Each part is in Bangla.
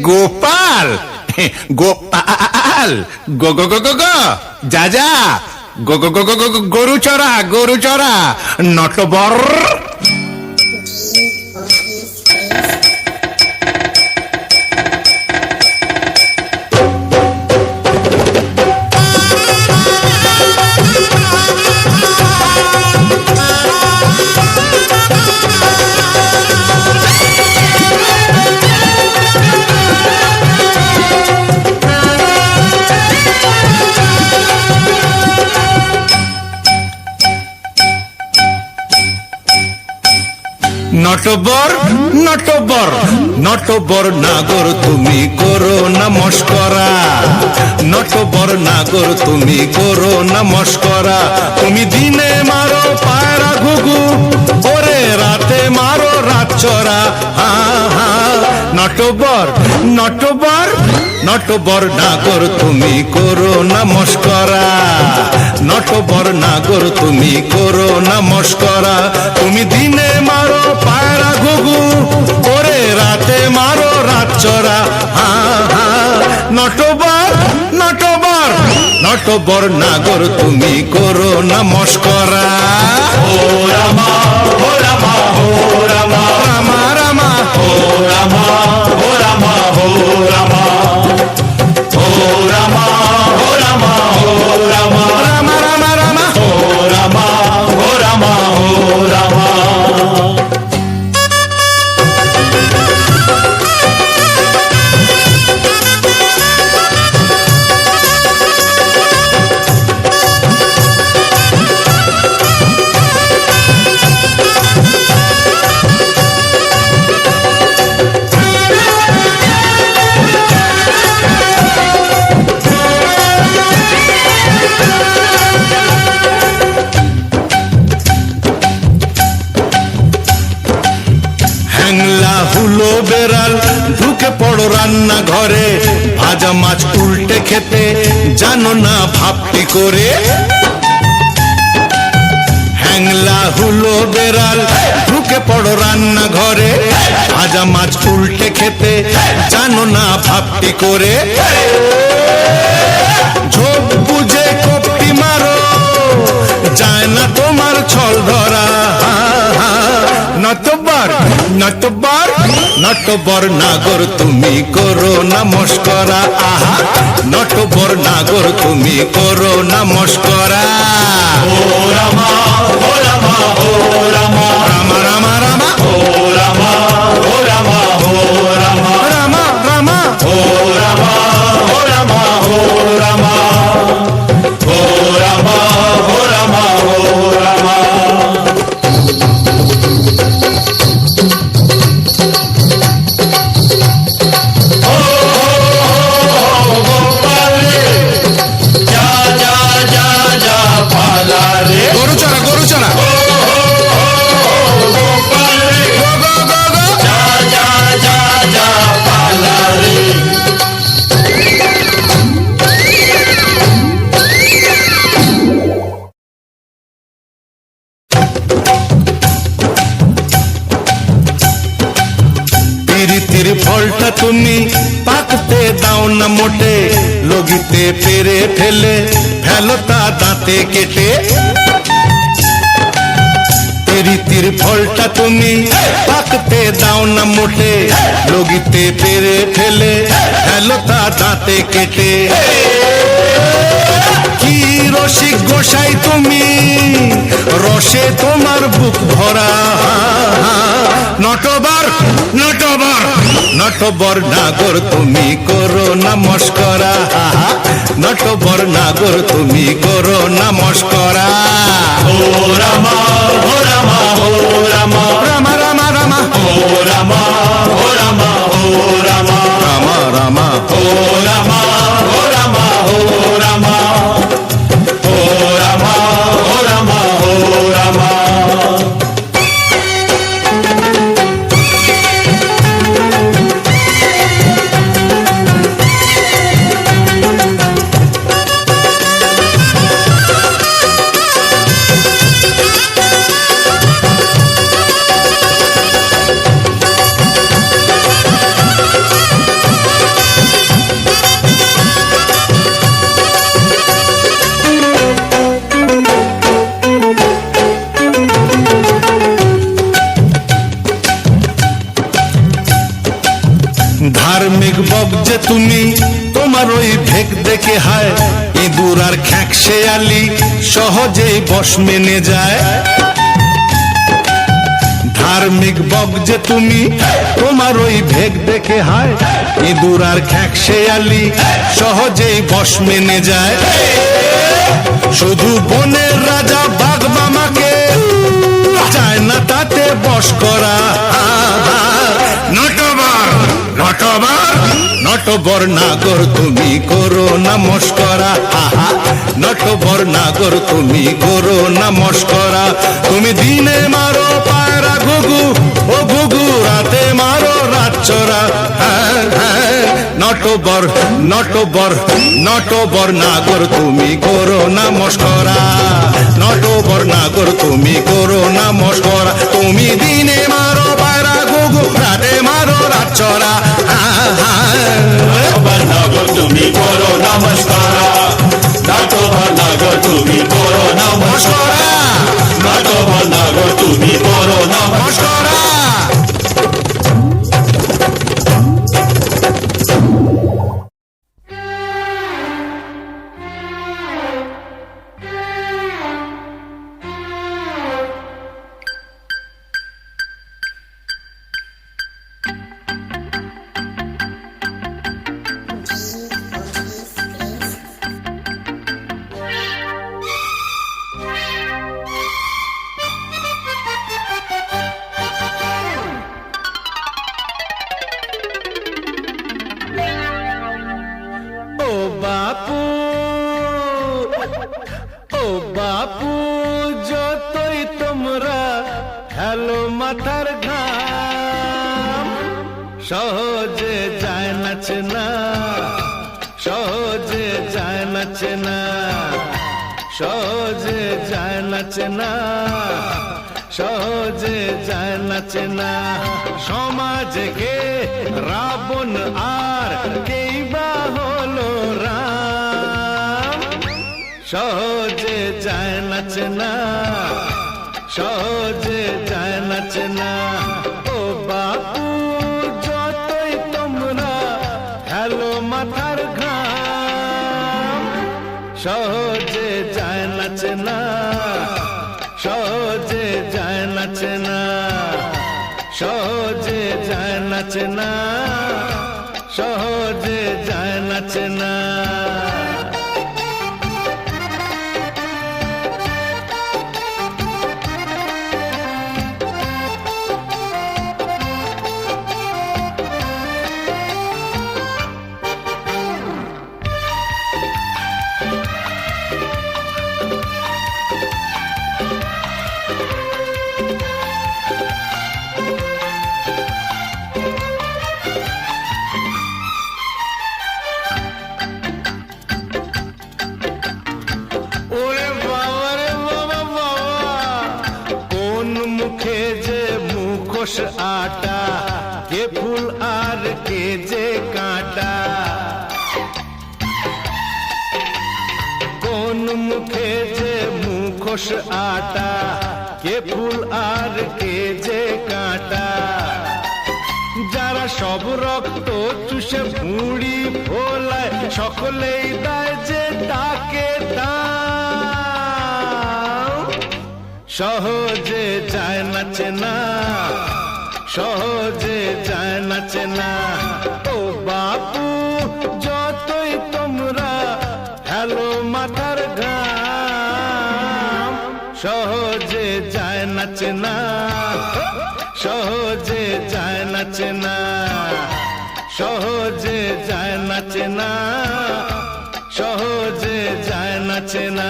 গোপাল, গোপাল, গো গো গো গো গো, যা যা, গো গো গো গো গো, গরু চড়া, গরু চড়া, নটবর। নটবর, নটবর, নটবর নাগর তুমি করো না মস্করা, নটবর নাগর তুমি করো না মস্করা। তুমি দিনে মারো পায়রা ঘুঘু, ওরে রাতে মারো রাত চড়া। নটবর, নটবর, নটবর নাগর তুমি করো না মস্করা, নটবর নাগর তুমি করো না মস্করা। তুমি দিনে মারো পায়রা ঘুঘু, ওরে রাতে মারো রাত চড়া। নটবর, নটবর, নটবর নাগর তুমি করো না মস্করা। ও রামা, ও রামা, ও রামা, রামা রামা, ও রামা, ও রামা, ও রামা, ও রামা, ও রামা, ও রামা, রামা রামা রামা, ও রামা, ও রামা, ও রামা। হ্যাংলা হুলো বেড়াল ঢুকে পড়ো রান্না ঘরে, ভাজা মাছ উল্টে খেতে জানো না ভাবটি করে। হ্যাংলা হুলো বেড়াল ঢুকে পড়ো রান্না ঘরে, ভাজা মাছ উল্টে খেতে জানো না ভাবটি করে। ঝোপ বুঝে কপটি মারো, যায় না তোমার ছল ধরা। নটবর, নটবর, নটবর নাগর তুমি করো না মস্করা। আহা, নটবর নাগর তুমি করো না মস্করা। ও রামা, ও রামা, ও রামা, রামা রামা রামা, ও রামা, ও রামা, ও রামা, রামা রামা, ও রামা, ও রামা, ও রামা, ও রামা, ও রামা, ও রামা। যা যা যা যা পালা রে, গরু চড়া, গরু চড়া, গোপাল রে, গো গো গো গো। যা যা যা যা পালা রে। পিরিতির ফলটা তুমি পাকতে দাও না মোটে, লগিতে পেরে ফেলে ফেলো তা দাঁতে কেটে। পিরিতির ফলটা তুমি পাকতে দাও না মোটে, লগিতে পেরে ফেলে ফেলো তা দাঁতে কেটে। কি রসিক গোসাই তুমি, রসে তোমার বুক ভরা। নটবর, নটবর, নটবর নাগর তুমি করো না মস্করা। নটবর নাগর তুমি করো না মস্করা। ও রামা, ও রামা, ও রামা, রামা রামা রামা, ও রামা, ও রামা, ও রামা, রামা রামা, ও রামা, ও রামা, ও রামা, ও রামা, ও রামা, ও রামা। ধার্মিক বক যে তুমি, তোমার ওই ভেক দেখে হায় ইঁদুর আর খ্যাঁক শেয়ালি সহজেই বশ মেনে যায়। ধার্মিক বক যে তুমি, তোমার ওই ভেক দেখে হায় ইঁদুর আর খ্যাঁক শেয়ালি সহজেই বশ মেনে যায়। শুধু বনের রাজা বাঘ মামাকে চায় না তাতে বশ করা। নটবর নটবর নটবর নাগর তুমি করো না মস্করা। নটবর নাগর তুমি করো না মস্করা। তুমি দিনে মারো পায়রা ঘুঘু, ও ঘুঘু রাতে মারো রাতচরা। নটবর নটবর নটবর নাগর তুমি করো না মস্করা। নটবর নাগর তুমি করো না মস্করা। তুমি দিনে মারো পায়রা ঘুঘু, রাতে মারো রাতচরা। নটবর নাগর তুমি করো নমস্কার। নটবর নাগর তুমি করো নমস্কার। নটবর নাগর তুমি করো নমস্কার। ও বাপু, ও বাপু যতই তোমরা হেলো মাথার ঘাম, সহজে যায় নাচে না, সহজে যায় নাচে না, সহজে যায় নাচে না, সহজে যায় নাচে না। সমাজে কে রাবণ আর কেই বা হলো রাম, সহজে যায় নাচে না, সহজে যায় নাচে না। ও বাপু যতই তোমরা হেলো মাথার ঘাম, সহজে যায় নাচে না, সহজে যায় নাচে না, সহজে যায় নাচে না, সহজে যায় নাচে না। ওরে বাবা রে বাবা বাবা, কোন মুখে যে মুখোশ আটা, কে ফুল আর কে যে কাঁটা। কোন মুখে যে মুখোশ আটা, কে ফুল আর কে যে কাঁটা। যারা সব রক্ত চুষে ভুঁড়ি ফোলায়, সকলেই দেয় যে তাকে দাম, সহজে যায় নাচে না, সহজে যায় নাচে না। ও বাপু যতই তোমরা হেলো মাথার ঘাম, সহজে যায় নাচে না, সহজে যায় নাচে না, সহজে যায় নাচে না, সহজে যায় নাচে না।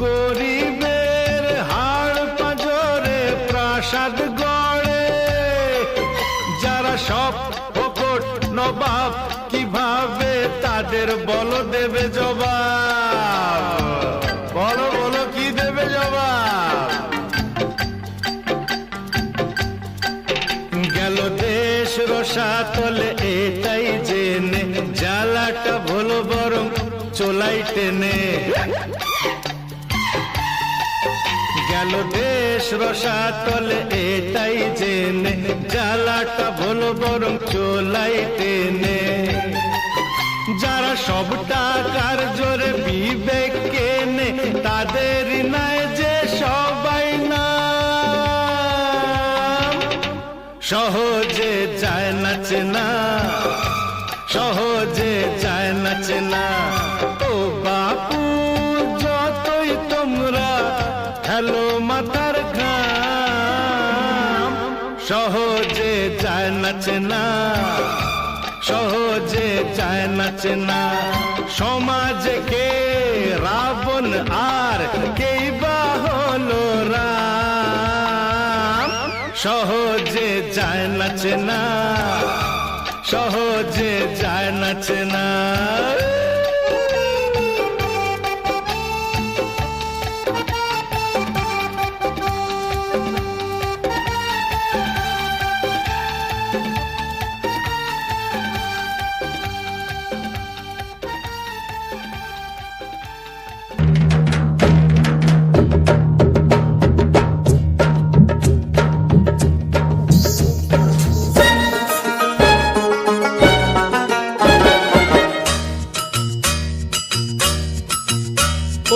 গরিবের হাড় পাঁজরে প্রাসাদ গড়ে, যারা সব ফোকট নবাব কিভাবে তাদের বলো দেবে জবাব, বলো বলো কি দেবে জবাব। রসাতলে এটাই জেনে জ্বালাটা ভুলো বরং চোলাই টেনে গেল দেশ রসাতলে এটাই জেনে জ্বালাটা ভুলো বরং চোলাই টেনে যারা সব টাকার জোরে বিবেক কেনে তাদের নাই যে সবাই না সহজে যায় না চেনা সহজে যায় না চেনা ও বাপু যতই তোমরা হ্যালো মাথার ঘাম সহজে যায় না চেনা সহজে যায় না চেনা সমাজে কে রাবণ আর কেই বা হলো রাম সহজে যায় না চেনা সহজে যায় না চেনা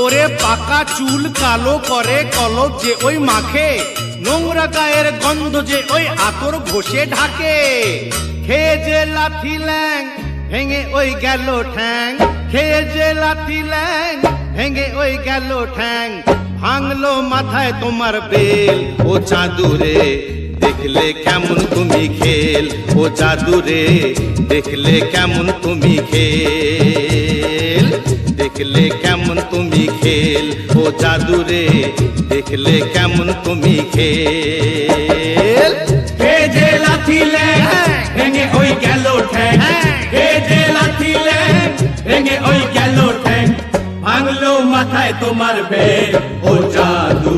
ওরে পাকা চুল কালো করে কলপ যে ওই মাখে নোংরা গায়ের গন্ধ যে ওই আতর ঘষে ঢাকে খেয়ে যে লাথি ল্যাং ভেঙে ওই গেল ঠ্যাং খেয়ে যে লাথি ল্যাং ভেঙে ওই গেল ঠ্যাং ভাঙলো মাথায় তোমার বেল ও চাঁদুরে দেখলে কেমন তুমি খেল ও জাদুরে দেখলে কেমন তুমি খেল দেখলে কেমন তুমি খেল ও জাদুরে দেখলে কেমন তুমি খেল যে লাথি ল্যাং ভেঙে ওই গেল ঠ্যাং যে লাথি ল্যাং ভেঙে ওই গেল ঠ্যাং ভাঙলো মাথায় তোমার বেল ও জাদু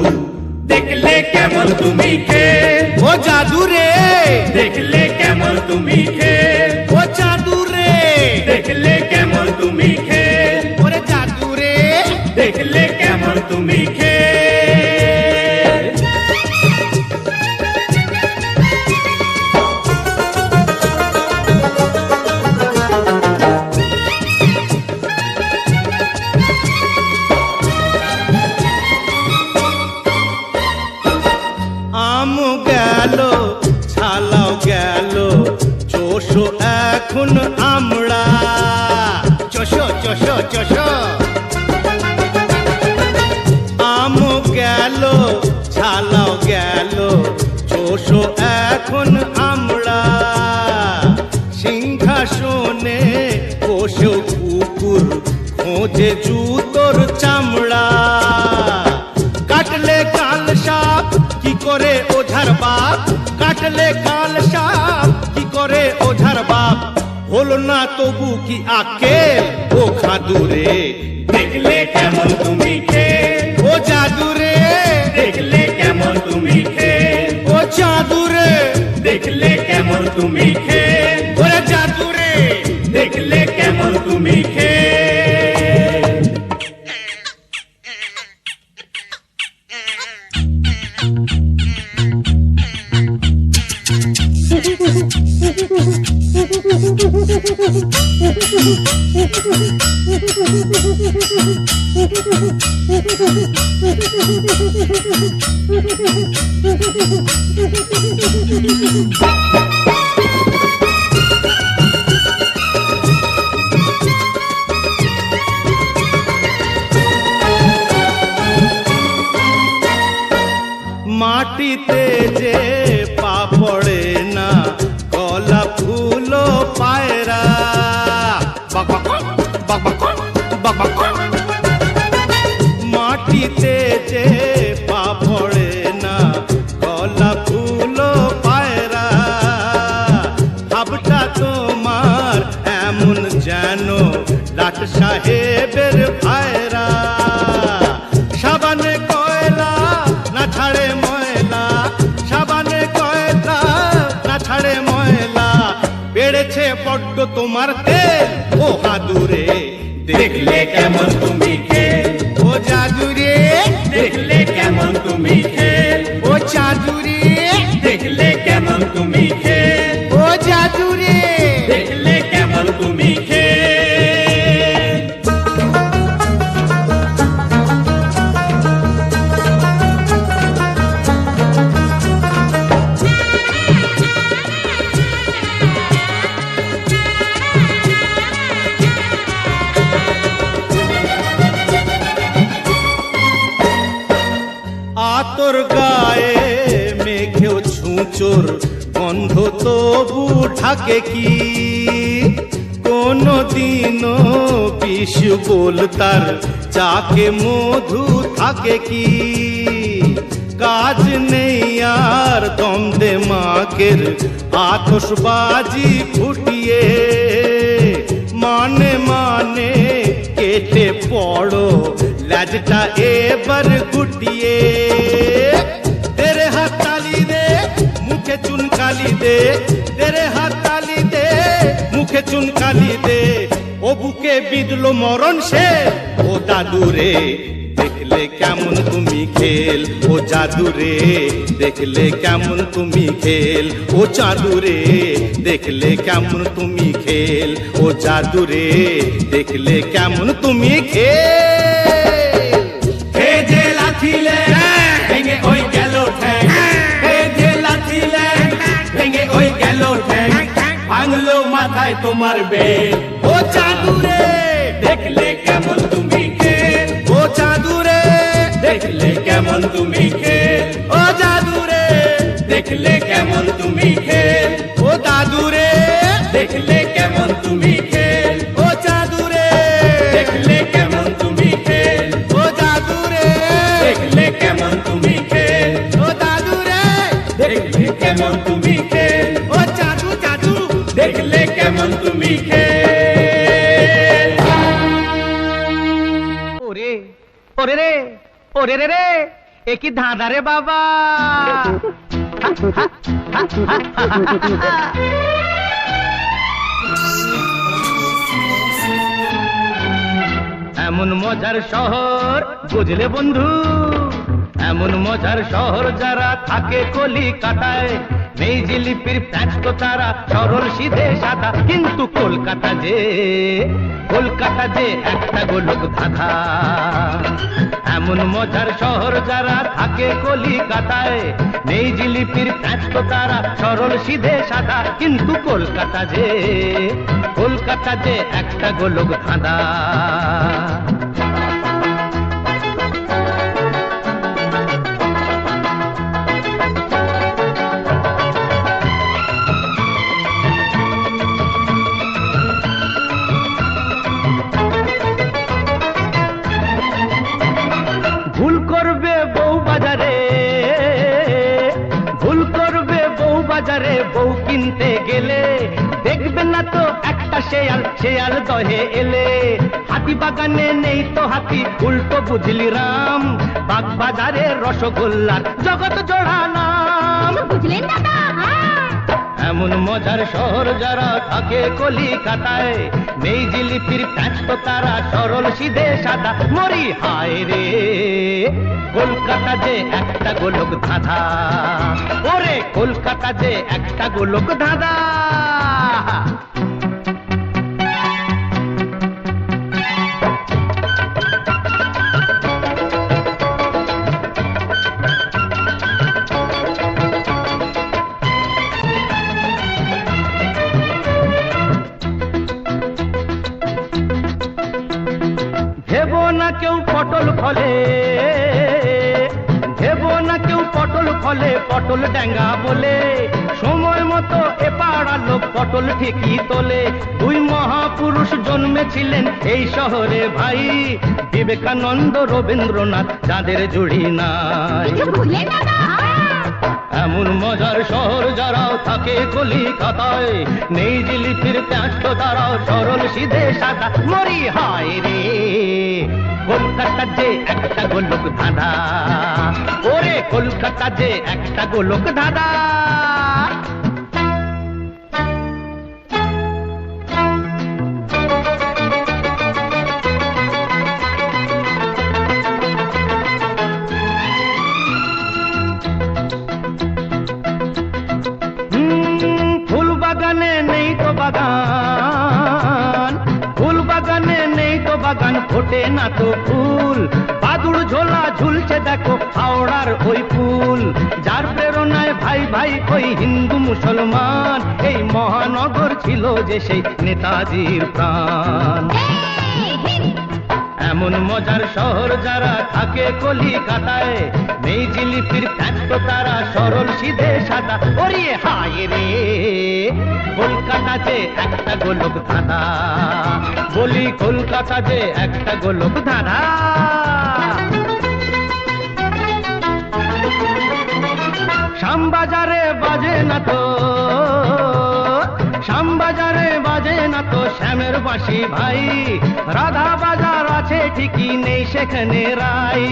দেখলে কেমন তুমি খেল ও জাদুরে দেখলে কেমন তুমি খেল ও জাদুরে দেখলে কেমন তুমি খেল ওরে জাদুরে দেখলে কেমন তুমি খেল আম গেল ছালাও গেল চোষো এখন আমরা চোষো চোষো চোষো আম গেল ছালাও গেল চোষো এখন আমরা সিংহাসনে বসেও কুকুর খোঁজে জুতোর চামড়া কাটলে কাল সাপ কি করে ওঝার বাপ কাটলে কাল সাপ কি করে ওঝার বাপ হলো না তবু কি আকেল ও খাদুরে দেখলে কেমন তুমি খেল ও জাদুরে দেখলে কেমন তুমি খেল ও জাদুরে দেখলে কেমন তুমি খেল ওরে জাদুরে দেখলে কেমন তুমি খেল মাটিতে যে পা পড়ে না গলা ফুলো পায়রা মাটিতে যে পা পড়ে না গলা ফুলো পায়রা ভাবটা তোমার এমন যেন লাট সাহেবের ভাইরা সাবানে কয়লা না ছাড়ে ময়লা সাবানে কয়লা না ছাড়ে ময়লা তোমার তেল ও হাদুরে দেখলে কেমন তুমি খেল, ও জাদুরে দেখলে কেমন তুমি খেল, ও চাদুরে দেখলে কেমন তুমি খেল, ও জাদুরে দেখলে কেমন তুমি খেল। আতর গায়ে মেঘেও ছুঁচোর গন্ধ তবু ঢাকে কি কোনো দিনও বিষ বলতার চাকে মধু থাকে কি কাজ নেই আর দমদে মাকের আতশবাজি ফুটিয়ে মানে মানে কেটে পড়ো লাজটা এবার গুটিয়ে তেরে হাত তালি দে মুখে চুনকালি দে তেরে হাত তালি দে মুখে চুনকালি দে ও বুকে বিঁধলো মরণ সে ও দাদুরে দেখলে কেমন তুমি খেল ও জাদুরে দেখলে কেমন তুমি খেল ও চাঁদুরে দেখলে কেমন তুমি খেল ও জাদুরে দেখলে কেমন তুমি খেল হে যে লাথিলে ভেঙে ওই গেল ঠ্যাং, হে যে লাথিলে ভেঙে ওই গেল ঠ্যাং, ভাঙলো মাথায় তোমার বেল, ও চাঁদুরে দেখলে কেমন তুমি খেল, ও চাঁদুরে দেখলে কেমন তুমি খেল, ও জাদুরে দেখলে কেমন তুমি খেল, ও দাদুরে দেখলে কেমন তুমি খেল, ও চাঁদুরে দেখলে কেমন তুমি খেল, ও জাদুরে দেখলে কেমন তুমি খেল, ও দাদুরে দেখলে কেমন তুমি খেল, ও চাঁদু চাঁদু দেখলে কেমন তুমি খেল। ওরে ওরে রে ওরে রে রে এ কি ধাঁধা রে বাবা এমন মজার শহর বুঝলে বন্ধু, এমন মজার শহর যারা থাকে কলিকাতায় নেই জিলিপির প্যাচ তো তারা সরল সিধে সাদা, কিন্তু কলকাতা যে একটা গোলক ধাঁধা। এমন মজার শহর যারা থাকে কলিকাতায় নেই জিলিপির প্যাচ তো তারা সরল সিধে সাদা, কিন্তু কলকাতা যে একটা গোলক ধাঁধা। ভুল করবে বউ বাজারে বউ কিনতে গেলে দেখবে না তো একটা শেয়াল দহে এলে, হাতি বাগানে নেই তো হাতি উল্টো বুঝলি রাম, বাগ বাজারে রসগোল্লার জগৎ জোড়া নাম। বুঝলেন দাদা? এমন মজার শহর যারা থাকে কলিকাতায় নেই জিলিপির প্যাচ তো তারা সরল সিধে সাদা, মরি হায় রে কলকাতা যে একটা গোলক ধাঁধা, ওরে কলকাতা যে একটা গোলক ধাঁধা। ভেবো না কেউ পটল ফলে পটল ড্যাঙ্গা বলে, সময় মতো এপাড়া লোক পটল ঠিকই তোলে। দুই মহাপুরুষ জন্মেছিলেন এই শহরে ভাই, বিবেকানন্দ রবীন্দ্রনাথ যাদের জুড়ি নাই। বুঝলেন দাদা? এমন মজার শহর যারা থাকে কলিকাতায় নেই জিলিপির প্যাঁচ তো তারা সরল সিধে সাদা, মরি হায় রে কলকাতা যে একটা গোলক ধাঁধা, ওরে কলকাতা যে একটা গোলক ধাঁধা। ফোটে না তো ফুল, বাদুড় ঝোলা ঝুলছে দেখো হাওড়ার ওই পুল। যার প্রেরণায় ভাই ভাই ওই হিন্দু মুসলমান, এই মহানগর ছিল যে সেই নেতাজির প্রাণ। এমন মজার শহর যারা থাকে কলিকাতায়, নেই জিলিপির প্যাঁচ তারা সরল সিধে সাদা। ওরে হায় রে কলকাতা যে একটা গোলক ধাঁধা, বলি কলকাতা যে একটা গোলক ধাঁধা। শ্যামবাজারে বাজে না তো, শ্যামবাজারে বাজে না তো শ্যামের বাঁশি ভাই। রাধা বাজার আছে ঠিকই নেই সেখানে রাই।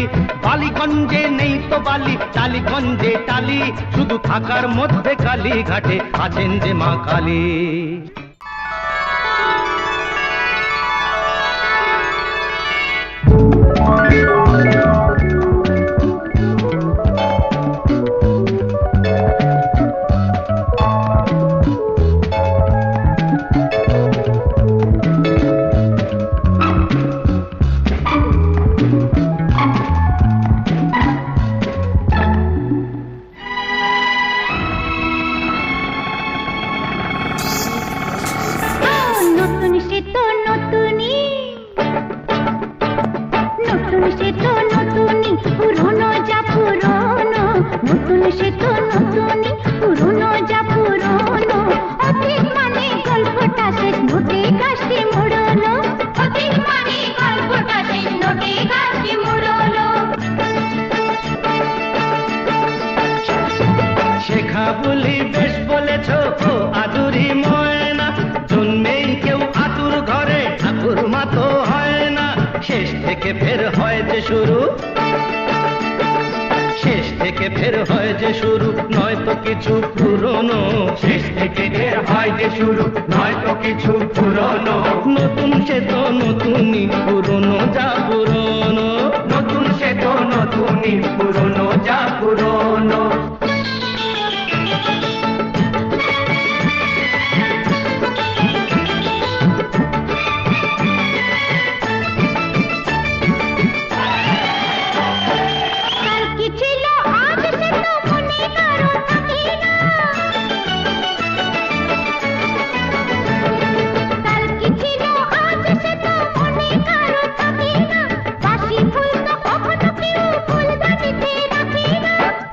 বালিগঞ্জে নেই তো বালি, টালিগঞ্জে টালি, শুধু থাকার মধ্যে কালীঘাটে আছেন যে মা কালী। শেখা বলি বেশ বলেছ ও আদুরি ময়না, জন্মেই কেউ আতুর ঘরে ঠাকুর মা তো হয় না। শেষ থেকে ফের হয় যে শুরু, শেষ থেকে ফের হয় যে শুরু, নয়তো কিছু পুরনো। শেষ থেকে ফের হয় যে শুরু, নয়তো কিছু পুরনো। নতুন সে তো নতুনই, পুরনো যা পুরনো। নতুন সে তো নতুনই, পুরনো যা পুরনো।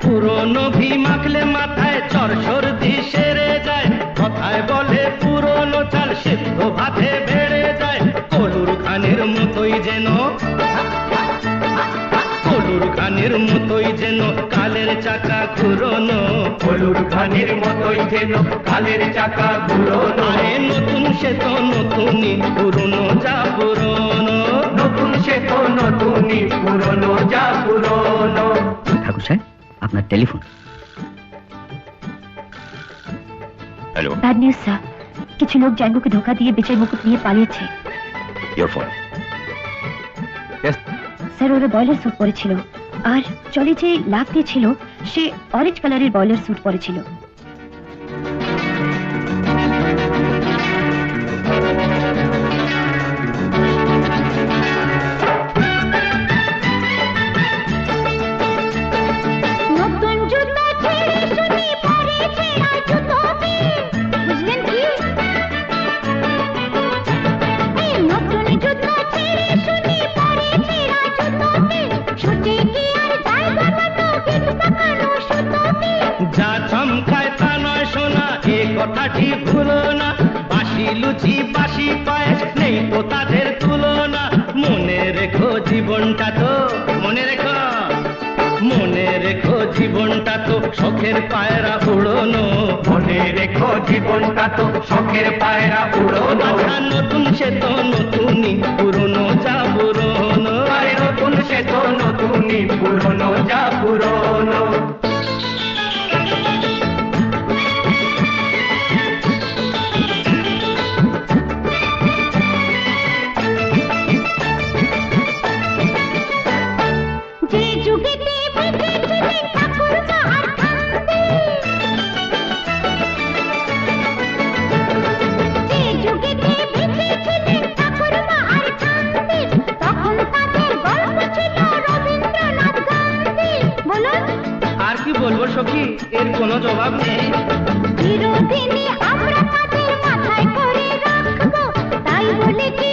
পুরনো ভি মাখলে মাথায় চর সর্দি সেরে যায়, কথায় বলে পুরনো চাল সিদ্ধ ভাতে বেড়ে যায়। কলুর খানের মতোই যেন, কলুর খানের মতোই যেন কালের চাকা ঘুরোনো। কলুর খানের মতোই যেন কালের চাকা ঘুরোনো। আরে নতুন সে তো নতুনই, পুরনো যা পুরনো। নতুন সে তো নতুনই, পুরনো যা পুরনো। ঠাকুর সাহেব, আপনার telephone. Hello, bad news sir, কিছু লোক জ্যাঙ্গোকে ধোকা দিয়ে বেচার মুকুট নিয়ে পালিয়েছে। Your phone. স্যার ওরা বয়লার স্যুট পরেছিল, আর চলে যে লাফ দিয়েছিল সে অরেঞ্জ কালারের বয়লার স্যুট পরেছিল। যা চমকায় তা নয় শোনা, এ কথাটি ভুলো না। বাসি লুচি বাসি পায়েস নেই তো তাদের তুলনা। মনে রেখো জীবনটা তো, মনে রেখো, মনে রেখো জীবনটা তো শখের পায়রা উড়োনো। মনে রেখো জীবনটা তো শখের পায়রা উড়োনো। আচ্ছা নতুন সে তো নতুনই, পুরনো যা পুরনো। আরে নতুন সে তো নতুনই, পুরনো যা পুরনো। তখন কি বলবো সখী, এর কোনো জবাব নেই। চিরদিনই আমরা তাদের মাথায় করে রাখবো, তাই বলে কি